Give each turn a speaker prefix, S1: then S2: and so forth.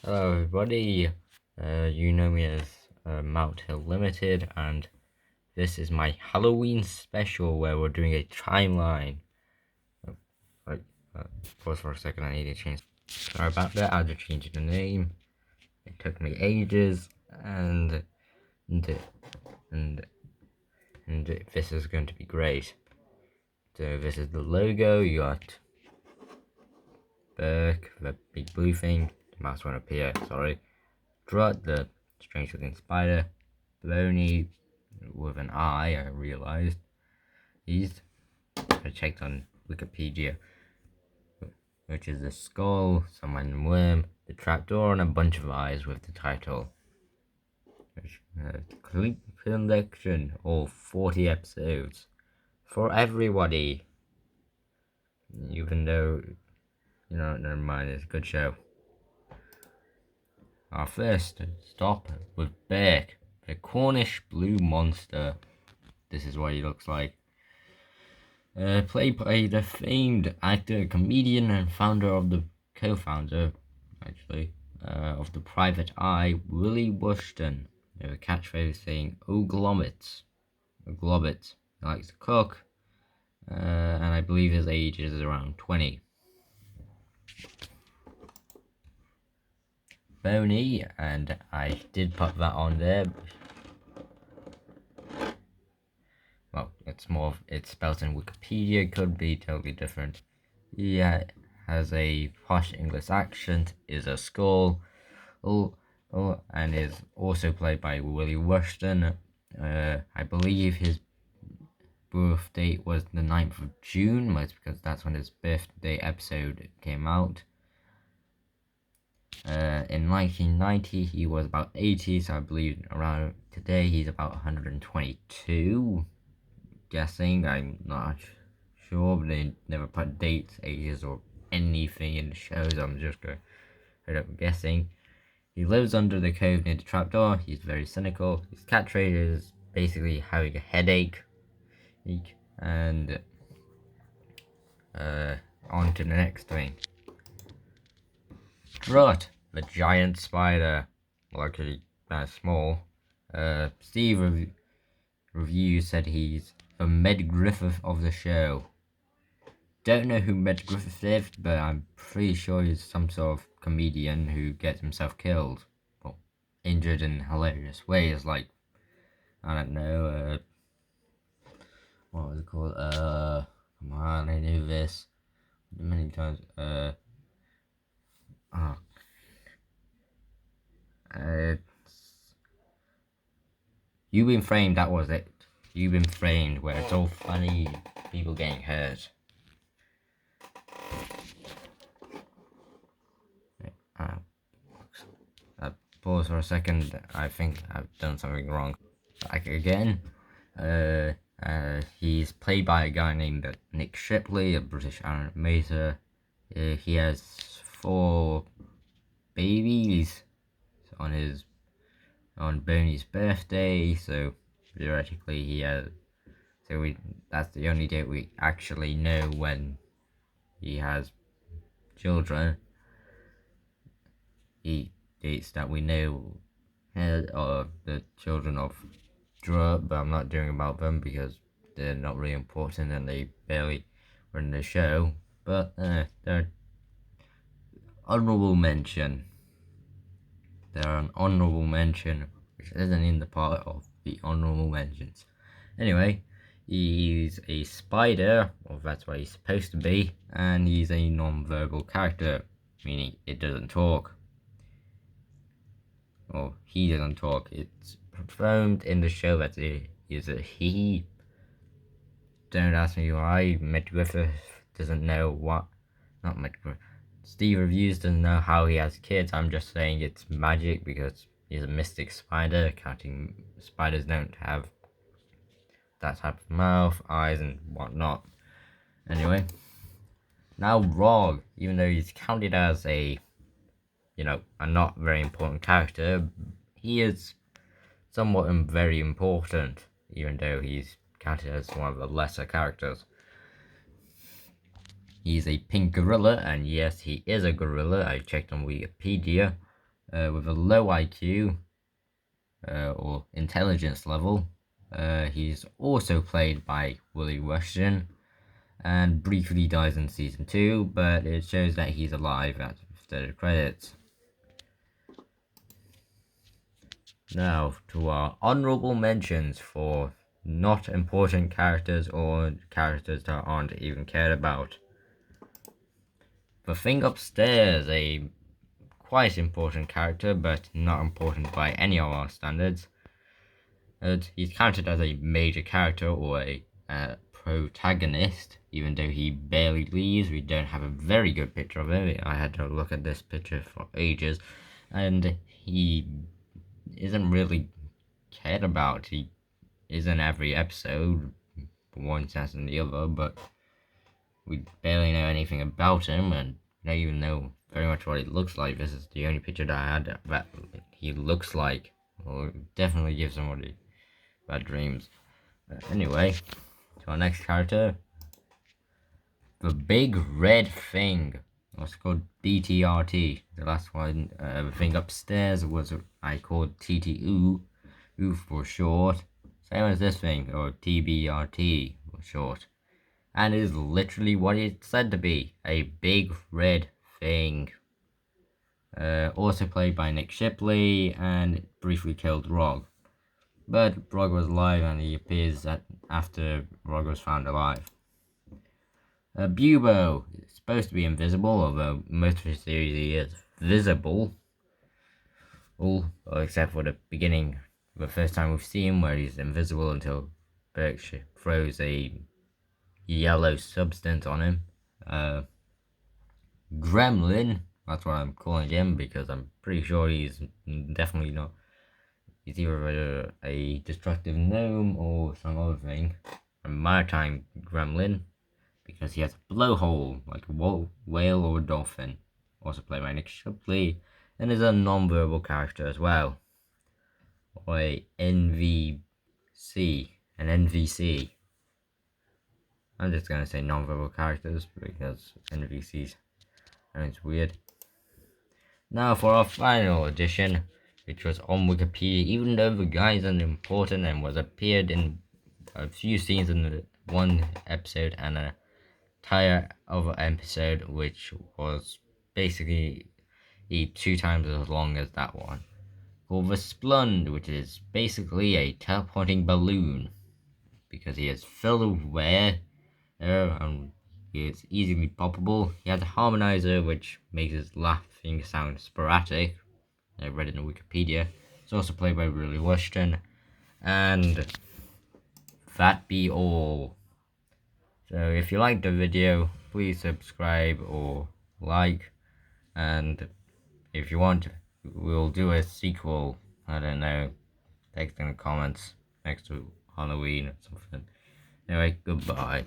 S1: Hello everybody, you know me as Mount Hill Limited, and this is my Halloween special where we're doing a timeline. Oh, wait, pause for a second, I need to change. Sorry about that, I just changed the name. It took me ages, and this is going to be great. So this is the logo. You got Burke, the big blue thing, the mouse won't appear, sorry. Drut, the strange looking spider. Boney with an I realized. I checked on Wikipedia, which is the skull, someone worm, the trapdoor, and a bunch of eyes with the title. Complete collection, all 40 episodes. For everybody. Even though, never mind, it's a good show. Our first stop with Burke, the Cornish blue monster. This is what he looks like. Played by the famed actor, comedian, and co-founder, of the Private Eye, Willie Washington, with a catchphrase saying, "Oh globbits, oh globbits." He likes to cook, and I believe his age is around 20. Boney, and I did put that on there. Well, it's spelled in Wikipedia, could be totally different. He has a posh English accent, is a skull, and is also played by Willie Washington. I believe his birth date was the 9th of June, because that's when his birthday episode came out. In 1990, he was about 80, so I believe around today he's about 122. Guessing, I'm not sure, but they never put dates, ages, or anything in the shows. I'm just going straight up guessing. He lives under the cove near the trapdoor. He's very cynical. His catchphrase is basically having a headache. And on to the next thing. Drut, the giant spider. Luckily, that's small. Steve Review said he's the Med Griffith of the show. Don't know who Med Griffith is, but I'm pretty sure he's some sort of comedian who gets himself killed. Well, injured in hilarious ways, like, I don't know, what was it called? Come on, I knew this many times. You've Been Framed, that was it. You've Been Framed, where it's all funny, people getting hurt. Pause for a second, I think I've done something wrong. Like again, he's played by a guy named Nick Shipley, a British animator. He has 4 babies on Boney's birthday, so theoretically he has. That's the only date we actually know when he has children. Dates that we know are the children of Drut, but I'm not doing about them because they're not really important and they barely were in the show. But they're honorable mention. They're an honorable mention, which isn't in the part of the honorable mentions. Anyway, he's a spider, or that's what he's supposed to be, and he's a non-verbal character, meaning it doesn't talk. Or he doesn't talk. It's confirmed in the show that it is a he. Don't ask me why. Med Griffith doesn't know what. Not Med Griffith. Steve Reviews doesn't know how he has kids. I'm just saying it's magic because he's a mystic spider. Counting spiders don't have that type of mouth, eyes, and whatnot. Anyway, now Rog, even though he's counted as a not very important character, he is somewhat very important, even though he's counted as one of the lesser characters. He's a pink gorilla, and yes, he is a gorilla. I checked on Wikipedia. with a low IQ or intelligence level. He's also played by Willie Rushton and briefly dies in season 2, but it shows that he's alive after the credits. Now to our honorable mentions for not important characters or characters that aren't even cared about. The Thing Upstairs, a quite important character, but not important by any of our standards. He's counted as a major character or a protagonist, even though he barely leaves. We don't have a very good picture of him. I had to look at this picture for ages, and he isn't really cared about. He is in every episode, one sense and the other, but we barely know anything about him, and we don't even know very much what he looks like. This is the only picture that I had that he looks like. Well, it definitely gives somebody bad dreams. Anyway, to our next character, the Big Red Thing. What's called BTRT. The last one, the thing upstairs was I called TTU, U for short. Same as this thing, or TBRT for short. And it is literally what it's said to be, a big red thing. Also played by Nick Shipley and briefly killed Rog. But Rog was alive and he appears after Rog was found alive. Bubo is supposed to be invisible, although most of the series he is visible. All except for the beginning, the first time we've seen him where he's invisible until Birch throws a yellow substance on him. Gremlin, that's what I'm calling him because I'm pretty sure he's definitely not. He's either a destructive gnome or some other thing. A maritime gremlin, because he has a blowhole like a whale or a dolphin. Also played by Nick Shipley, and is a non-verbal character as well. Or a NVC, an NVC. I'm just gonna say non-verbal characters because NVCs, and it's weird. Now for our final edition, which was on Wikipedia, even though the guy isn't important and was appeared in a few scenes in the one episode and an entire other episode, which was basically 2 times as long as that one, called the Splund, which is basically a teleporting balloon, because he is filled with air and he is easily poppable. He has a harmonizer which makes his laughing sound sporadic. I read it in Wikipedia. It's also played by Willie Rushton. And that be all. So if you liked the video, please subscribe or like. And if you want, we'll do a sequel. I don't know. Text in the comments next to Halloween or something. Anyway, goodbye.